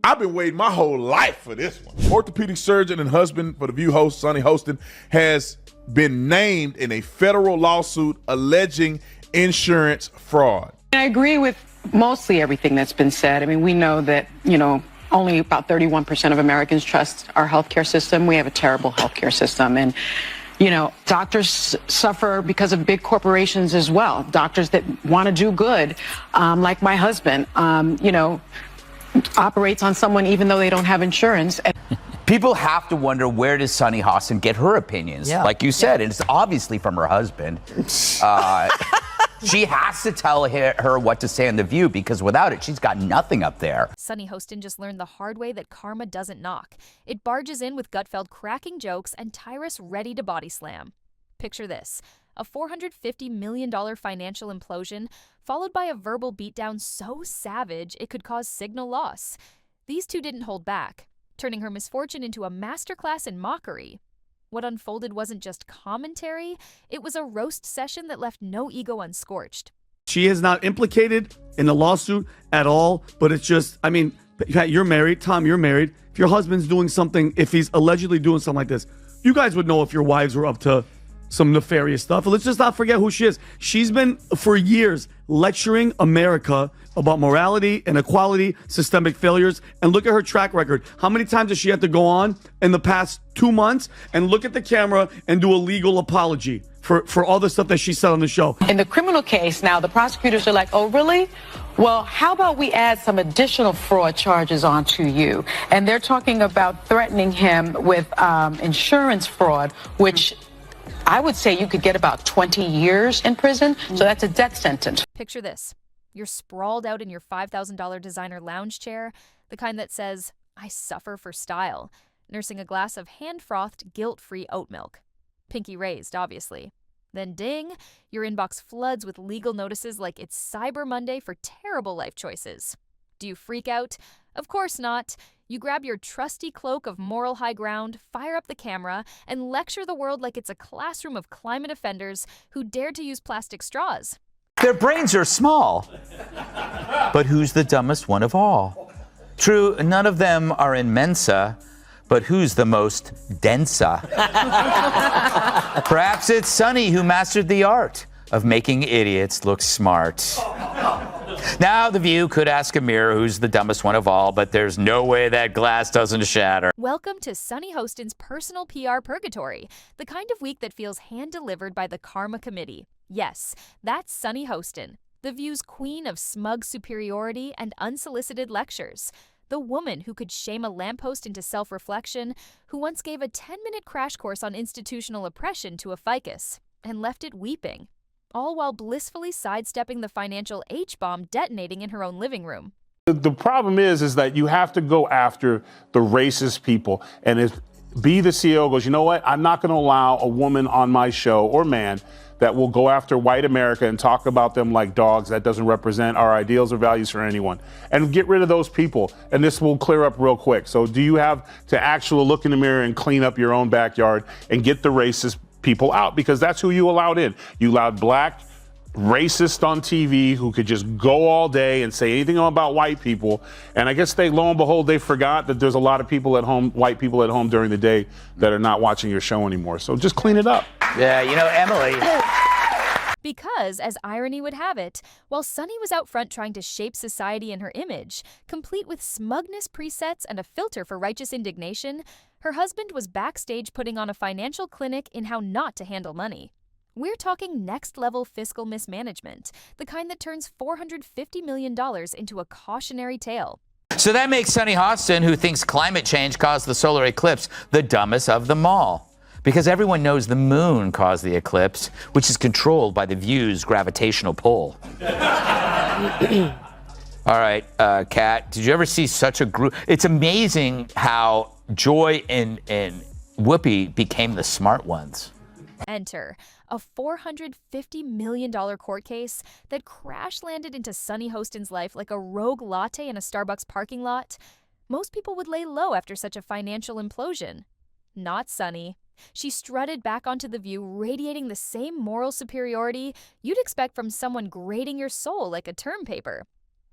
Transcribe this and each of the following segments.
I've been waiting my whole life for this one. Orthopedic surgeon and husband for The View host, Sunny Hostin, has been named in a federal lawsuit alleging insurance fraud. I agree with mostly everything that's been said. I mean, we know that, only about 31% of Americans trust our healthcare system. We have a terrible healthcare system. And, doctors suffer because of big corporations as well. Doctors that want to do good, like my husband, operates on someone even though they don't have insurance. People have to wonder, where does Sunny Hostin get her opinions? Yeah. Like you said, and it's obviously from her husband. She has to tell her what to say on The View, because without it, she's got nothing up there. Sunny Hostin just learned the hard way that karma doesn't knock. It barges in with Gutfeld cracking jokes and Tyrus ready to body slam. Picture this: a $450 million financial implosion, followed by a verbal beatdown so savage it could cause signal loss. These two didn't hold back, turning her misfortune into a masterclass in mockery. What unfolded wasn't just commentary, it was a roast session that left no ego unscorched. She is not implicated in the lawsuit at all, but it's just, Pat, you're married. Tom, you're married. If your husband's doing something, if he's allegedly doing something like this, you guys would know if your wives were up to some nefarious stuff. Let's just not forget who she is. She's been, for years, lecturing America about morality, inequality, systemic failures, and look at her track record. How many times has she had to go on in the past 2 months and look at the camera and do a legal apology for all the stuff that she said on the show? In the criminal case now, the prosecutors are like, oh, really? Well, how about we add some additional fraud charges onto you? And they're talking about threatening him with insurance fraud, which I would say you could get about 20 years in prison. So that's a death sentence. Picture this. You're sprawled out in your $5,000 designer lounge chair, the kind that says, "I suffer for style," nursing a glass of hand-frothed, guilt-free oat milk. Pinky raised, obviously. Then ding, your inbox floods with legal notices like it's Cyber Monday for terrible life choices. Do you freak out? Of course not. You grab your trusty cloak of moral high ground, fire up the camera, and lecture the world like it's a classroom of climate offenders who dared to use plastic straws. Their brains are small. But who's the dumbest one of all? True, none of them are in Mensa, but who's the most densa? Perhaps it's Sunny who mastered the art of making idiots look smart. Now, The View could ask a mirror who's the dumbest one of all, but there's no way that glass doesn't shatter. Welcome to Sunny Hostin's personal PR purgatory, the kind of week that feels hand-delivered by the Karma Committee. Yes, that's Sunny Hostin, The View's queen of smug superiority and unsolicited lectures. The woman who could shame a lamppost into self-reflection, who once gave a 10-minute crash course on institutional oppression to a ficus and left it weeping, all while blissfully sidestepping the financial H-bomb detonating in her own living room. The problem is that you have to go after the racist people. And if the CEO goes, you know what, I'm not going to allow a woman on my show, or man, that will go after white America and talk about them like dogs. That doesn't represent our ideals or values for anyone. And get rid of those people, and this will clear up real quick. So do you have to actually look in the mirror and clean up your own backyard and get the racist people out? Because that's who you allowed in. You allowed black racists on TV who could just go all day and say anything about white people. And I guess lo and behold, they forgot that there's a lot of people at home, white people at home during the day, that are not watching your show anymore. So just clean it up. Yeah, Emily. Because, as irony would have it, while Sunny was out front trying to shape society and her image, complete with smugness presets and a filter for righteous indignation, her husband was backstage putting on a financial clinic in how not to handle money. We're talking next-level fiscal mismanagement, the kind that turns $450 million into a cautionary tale. So that makes Sunny Hostin, who thinks climate change caused the solar eclipse, the dumbest of them all. Because everyone knows the moon caused the eclipse, which is controlled by The View's gravitational pull. All right, Kat, did you ever see such a group? It's amazing how Joy and Whoopi became the smart ones. Enter a $450 million court case that crash-landed into Sunny Hostin's life like a rogue latte in a Starbucks parking lot. Most people would lay low after such a financial implosion. Not Sunny. She strutted back onto The View, radiating the same moral superiority you'd expect from someone grading your soul like a term paper.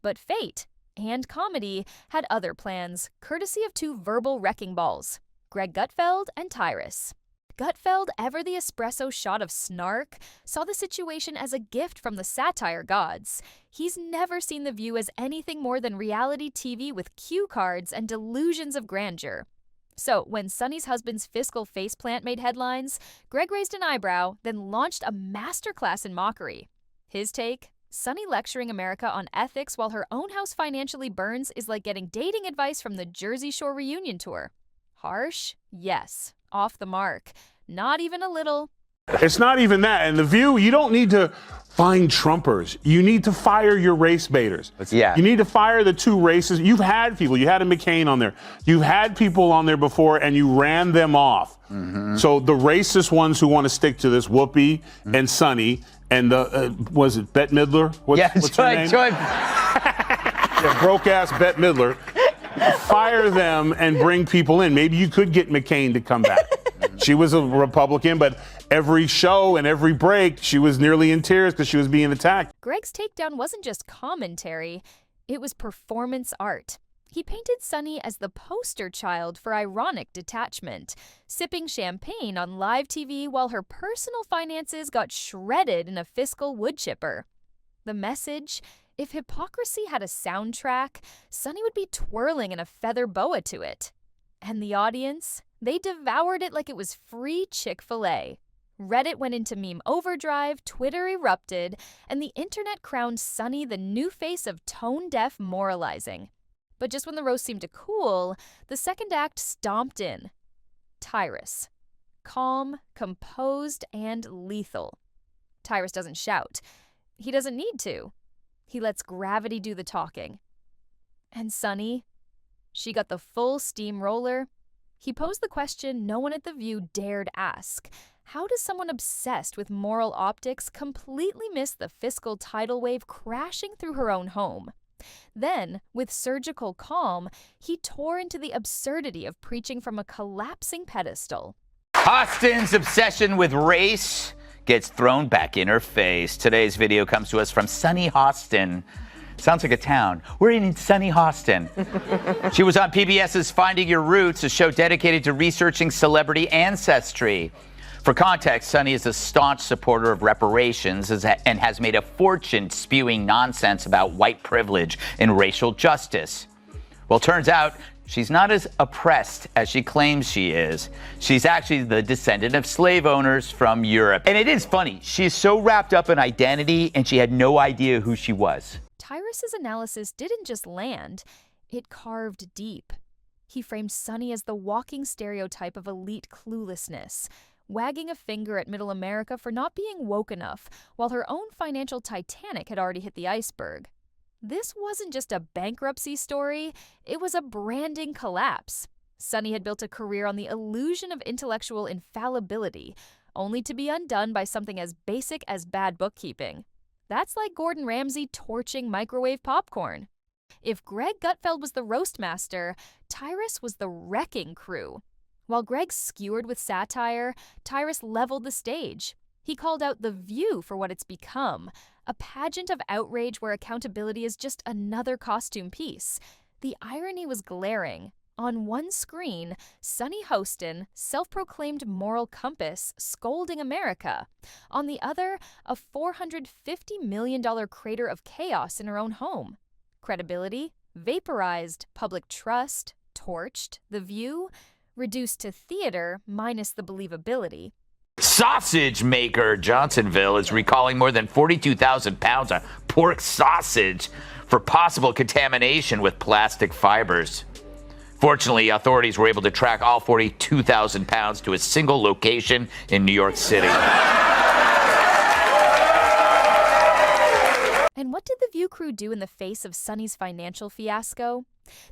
But fate and comedy, had other plans, courtesy of two verbal wrecking balls, Greg Gutfeld and Tyrus. Gutfeld, ever the espresso shot of snark, saw the situation as a gift from the satire gods. He's never seen The View as anything more than reality TV with cue cards and delusions of grandeur. So, when Sunny's husband's fiscal faceplant made headlines, Greg raised an eyebrow, then launched a masterclass in mockery. His take? Sunny lecturing America on ethics while her own house financially burns is like getting dating advice from the Jersey Shore reunion tour. Harsh? Yes. Off the mark. Not even a little. It's not even that. And The View, you don't need to find Trumpers. You need to fire your race baiters. Yeah. You need to fire the two races. You've had people. You had a McCain on there. You've had people on there before, and you ran them off. So the racist ones who want to stick to this, Whoopi and Sunny, and the, was it Bette Midler? What's her name? Yeah, broke-ass Bette Midler. Fire them and bring people in. Maybe you could get McCain to come back. She was a Republican, but every show and every break, she was nearly in tears because she was being attacked. Greg's takedown wasn't just commentary, it was performance art. He painted Sunny as the poster child for ironic detachment, sipping champagne on live TV while her personal finances got shredded in a fiscal wood chipper. The message? If hypocrisy had a soundtrack, Sunny would be twirling in a feather boa to it. And the audience? They devoured it like it was free Chick-fil-A. Reddit went into meme overdrive, Twitter erupted, and the internet crowned Sunny the new face of tone-deaf moralizing. But just when the roast seemed to cool, the second act stomped in. Tyrus. Calm, composed, and lethal. Tyrus doesn't shout. He doesn't need to. He lets gravity do the talking. And Sunny? She got the full steamroller. He posed the question no one at The View dared ask. How does someone obsessed with moral optics completely miss the fiscal tidal wave crashing through her own home? Then, with surgical calm, he tore into the absurdity of preaching from a collapsing pedestal. Hostin's obsession with race gets thrown back in her face. Today's video comes to us from Sunny Hostin. Sounds like a town. We're in Sunny Hostin. She was on PBS's Finding Your Roots, a show dedicated to researching celebrity ancestry. For context, Sunny is a staunch supporter of reparations and has made a fortune spewing nonsense about white privilege and racial justice. Well, turns out she's not as oppressed as she claims she is. She's actually the descendant of slave owners from Europe. And it is funny, she's so wrapped up in identity and she had no idea who she was. Tyrus's analysis didn't just land, it carved deep. He framed Sunny as the walking stereotype of elite cluelessness, wagging a finger at Middle America for not being woke enough, while her own financial Titanic had already hit the iceberg. This wasn't just a bankruptcy story, it was a branding collapse. Sunny had built a career on the illusion of intellectual infallibility, only to be undone by something as basic as bad bookkeeping. That's like Gordon Ramsay torching microwave popcorn. If Greg Gutfeld was the roast master, Tyrus was the wrecking crew. While Greg skewered with satire, Tyrus leveled the stage. He called out The View for what it's become, a pageant of outrage where accountability is just another costume piece. The irony was glaring. On one screen, Sunny Hostin, self-proclaimed moral compass, scolding America. On the other, a $450 million crater of chaos in her own home. Credibility? Vaporized. Public trust? Torched. The View? Reduced to theater minus the believability. Sausage maker Johnsonville is recalling more than 42,000 pounds of pork sausage for possible contamination with plastic fibers. Fortunately, authorities were able to track all 42,000 pounds to a single location in New York City. And what did the View crew do in the face of Sunny's financial fiasco?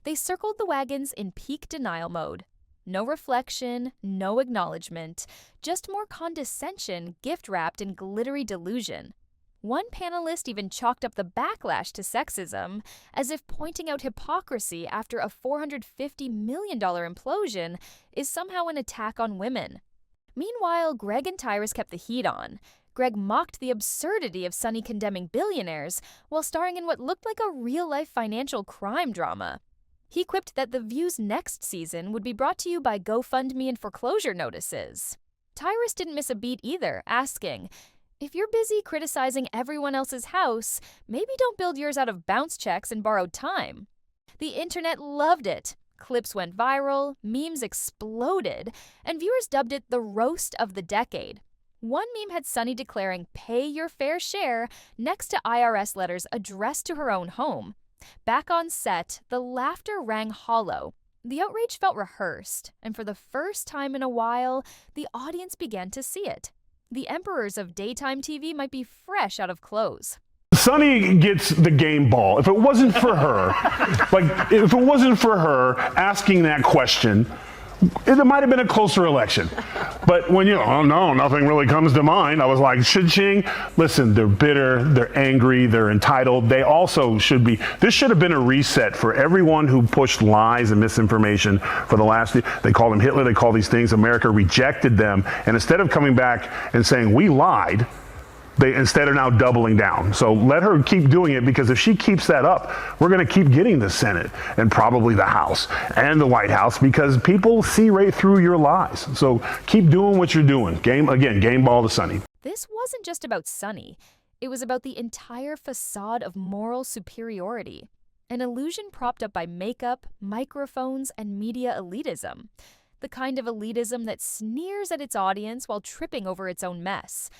They circled the wagons in peak denial mode. No reflection, no acknowledgement, just more condescension gift-wrapped in glittery delusion. One panelist even chalked up the backlash to sexism, as if pointing out hypocrisy after a $450 million implosion is somehow an attack on women. Meanwhile, Greg and Tyrus kept the heat on. Greg mocked the absurdity of Sunny condemning billionaires while starring in what looked like a real-life financial crime drama. He quipped that The View's next season would be brought to you by GoFundMe and foreclosure notices. Tyrus didn't miss a beat either, asking, "If you're busy criticizing everyone else's house, maybe don't build yours out of bounce checks and borrowed time." The internet loved it. Clips went viral, memes exploded, and viewers dubbed it the roast of the decade. One meme had Sunny declaring "pay your fair share" next to IRS letters addressed to her own home. Back on set, the laughter rang hollow. The outrage felt rehearsed, and for the first time in a while, the audience began to see it. The emperors of daytime TV might be fresh out of clothes. Sunny gets the game ball. If it wasn't for her, if it wasn't for her asking that question, it might have been a closer election. But when oh no, nothing really comes to mind, I was like, cha-ching. Listen, they're bitter, they're angry, they're entitled. They also should be. This should have been a reset for everyone who pushed lies and misinformation for the last. They called him Hitler, they call these things. America rejected them. And instead of coming back and saying, we lied, they instead are now doubling down. So let her keep doing it, because if she keeps that up, we're going to keep getting the Senate and probably the House and the White House, because people see right through your lies. So keep doing what you're doing. Game ball to Sunny. This wasn't just about Sunny. It was about the entire facade of moral superiority, an illusion propped up by makeup, microphones, and media elitism. The kind of elitism that sneers at its audience while tripping over its own mess.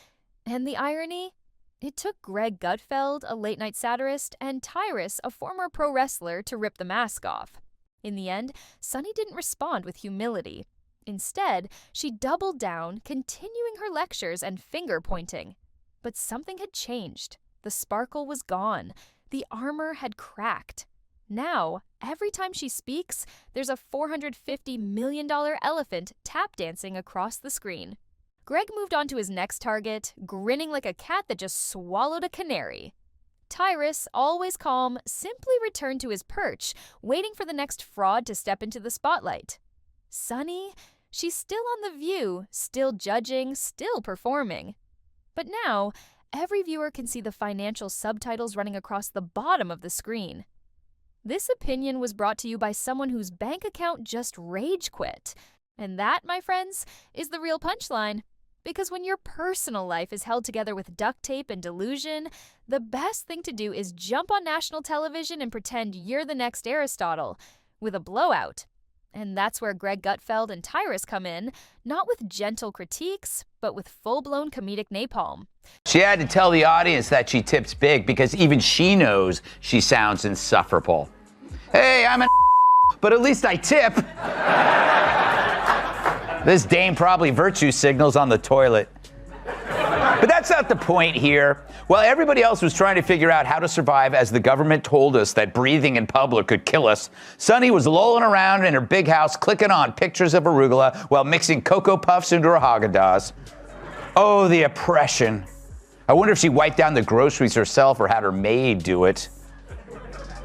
And the irony? It took Greg Gutfeld, a late-night satirist, and Tyrus, a former pro wrestler, to rip the mask off. In the end, Sunny didn't respond with humility. Instead, she doubled down, continuing her lectures and finger-pointing. But something had changed. The sparkle was gone. The armor had cracked. Now, every time she speaks, there's a $450 million elephant tap-dancing across the screen. Greg moved on to his next target, grinning like a cat that just swallowed a canary. Tyrus, always calm, simply returned to his perch, waiting for the next fraud to step into the spotlight. Sunny, she's still on The View, still judging, still performing. But now, every viewer can see the financial subtitles running across the bottom of the screen. This opinion was brought to you by someone whose bank account just rage quit. And that, my friends, is the real punchline. Because when your personal life is held together with duct tape and delusion, the best thing to do is jump on national television and pretend you're the next Aristotle, with a blowout. And that's where Greg Gutfeld and Tyrus come in, not with gentle critiques, but with full-blown comedic napalm. She had to tell the audience that she tips big because even she knows she sounds insufferable. Hey, I'm an but at least I tip. This dame probably virtue signals on the toilet. But that's not the point here. While everybody else was trying to figure out how to survive as the government told us that breathing in public could kill us, Sunny was lolling around in her big house clicking on pictures of arugula while mixing Cocoa Puffs into her Haagen-Dazs. Oh, the oppression. I wonder if she wiped down the groceries herself or had her maid do it.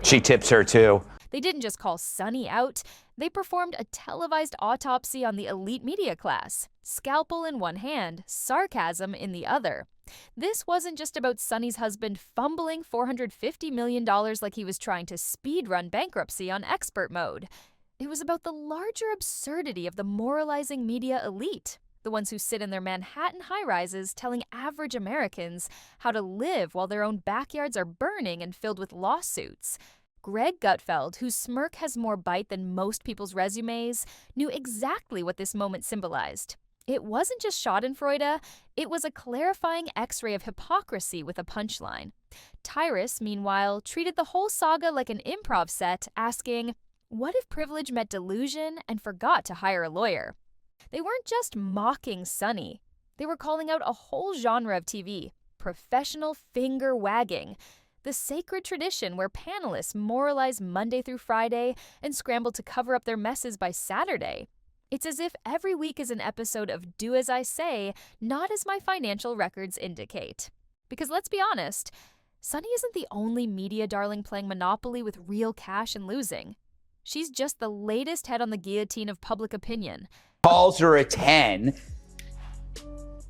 She tips her too. They didn't just call Sunny out, they performed a televised autopsy on the elite media class. Scalpel in one hand, sarcasm in the other. This wasn't just about Sunny's husband fumbling $450 million like he was trying to speedrun bankruptcy on expert mode. It was about the larger absurdity of the moralizing media elite, the ones who sit in their Manhattan high-rises telling average Americans how to live while their own backyards are burning and filled with lawsuits. Greg Gutfeld, whose smirk has more bite than most people's resumes, knew exactly what this moment symbolized. It wasn't just schadenfreude, it was a clarifying x-ray of hypocrisy with a punchline. Tyrus, meanwhile, treated the whole saga like an improv set, asking, what if privilege met delusion and forgot to hire a lawyer? They weren't just mocking Sunny. They were calling out a whole genre of TV, professional finger-wagging, the sacred tradition where panelists moralize Monday through Friday and scramble to cover up their messes by Saturday. It's as if every week is an episode of Do As I Say, Not As My Financial Records Indicate. Because let's be honest, Sunny isn't the only media darling playing Monopoly with real cash and losing. She's just the latest head on the guillotine of public opinion. Calls her a 10.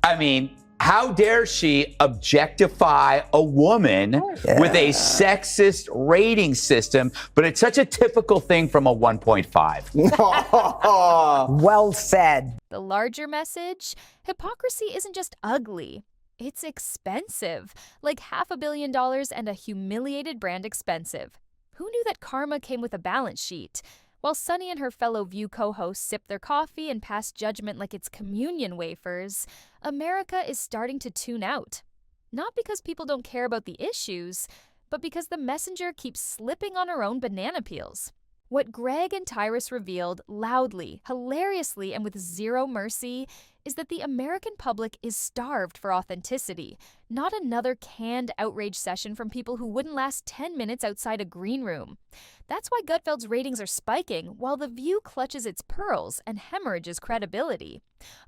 I mean, How dare she objectify a woman with a sexist rating system? But it's such a typical thing from a 1.5. Well said. The larger message, hypocrisy isn't just ugly. It's expensive, like $500 million and a humiliated brand expensive. Who knew that karma came with a balance sheet? While Sunny and her fellow View co-hosts sip their coffee and pass judgment like it's communion wafers, America is starting to tune out. Not because people don't care about the issues, but because the messenger keeps slipping on her own banana peels. What Greg and Tyrus revealed loudly, hilariously, and with zero mercy is that the American public is starved for authenticity, not another canned outrage session from people who wouldn't last 10 minutes outside a green room. That's why Gutfeld's ratings are spiking, while The View clutches its pearls and hemorrhages credibility.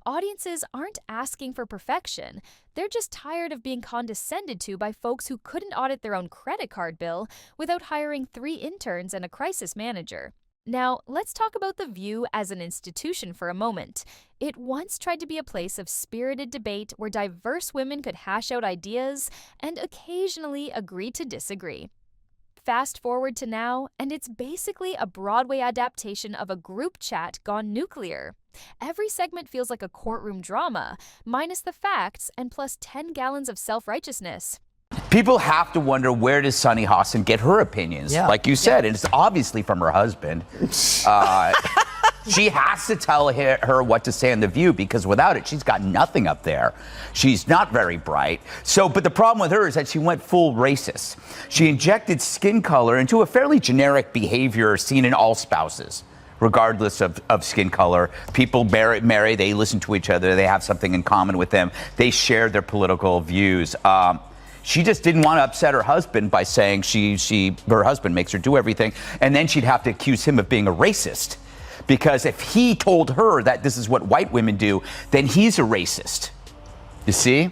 Audiences aren't asking for perfection. They're just tired of being condescended to by folks who couldn't audit their own credit card bill without hiring 3 interns and a crisis manager. Now, let's talk about The View as an institution for a moment. It once tried to be a place of spirited debate where diverse women could hash out ideas and occasionally agree to disagree. Fast forward to now, and it's basically a Broadway adaptation of a group chat gone nuclear. Every segment feels like a courtroom drama, minus the facts and plus 10 gallons of self-righteousness. People have to wonder, where does Sunny Hostin get her opinions? Yeah. Like you said, and it's obviously from her husband. She has to tell her what to say in The View, because without it, she's got nothing up there. She's not very bright. But the problem with her is that she went full racist. She injected skin color into a fairly generic behavior seen in all spouses, regardless of skin color. People marry, they listen to each other, they have something in common with them, they share their political views. She just didn't want to upset her husband by saying her husband makes her do everything, and then she'd have to accuse him of being a racist. Because if he told her that this is what white women do, then he's a racist. You see?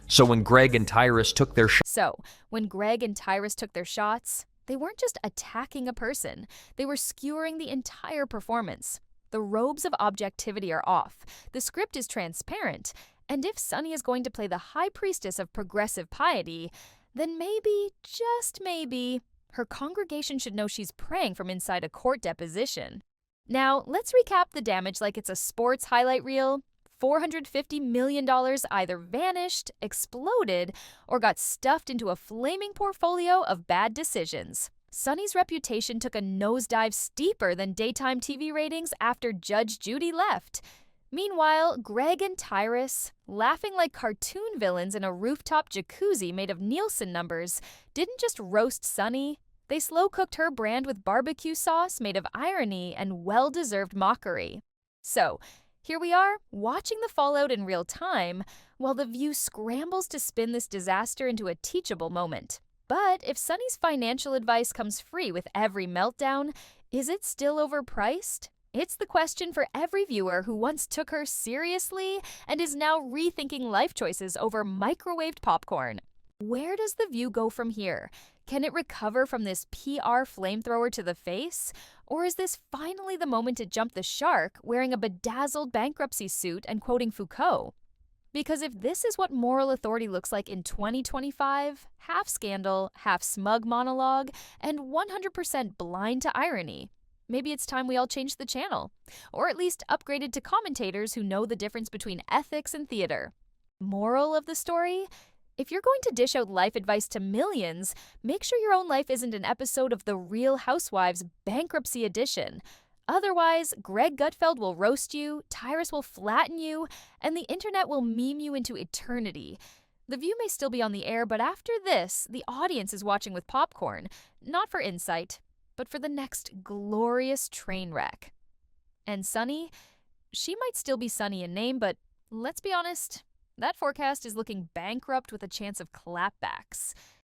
So when Greg and Tyrus took their shots, they weren't just attacking a person. They were skewering the entire performance. The robes of objectivity are off. The script is transparent. And if Sunny is going to play the high priestess of progressive piety, then maybe, just maybe, her congregation should know she's praying from inside a court deposition. Now, let's recap the damage like it's a sports highlight reel. $450 million either vanished, exploded, or got stuffed into a flaming portfolio of bad decisions. Sunny's reputation took a nosedive steeper than daytime TV ratings after Judge Judy left. Meanwhile, Greg and Tyrus, laughing like cartoon villains in a rooftop jacuzzi made of Nielsen numbers, didn't just roast Sunny. They slow-cooked her brand with barbecue sauce made of irony and well-deserved mockery. So, here we are, watching the fallout in real time, while The View scrambles to spin this disaster into a teachable moment. But if Sunny's financial advice comes free with every meltdown, is it still overpriced? It's the question for every viewer who once took her seriously and is now rethinking life choices over microwaved popcorn. Where does The View go from here? Can it recover from this PR flamethrower to the face? Or is this finally the moment to jump the shark, wearing a bedazzled bankruptcy suit and quoting Foucault? Because if this is what moral authority looks like in 2025, half scandal, half smug monologue, and 100% blind to irony, maybe it's time we all change the channel. Or at least upgraded to commentators who know the difference between ethics and theater. Moral of the story? If you're going to dish out life advice to millions, make sure your own life isn't an episode of The Real Housewives Bankruptcy Edition. Otherwise, Greg Gutfeld will roast you, Tyrus will flatten you, and the internet will meme you into eternity. The View may still be on the air, but after this, the audience is watching with popcorn, not for insight, but for the next glorious train wreck. And Sunny? She might still be Sunny in name, but let's be honest, that forecast is looking bankrupt with a chance of clapbacks.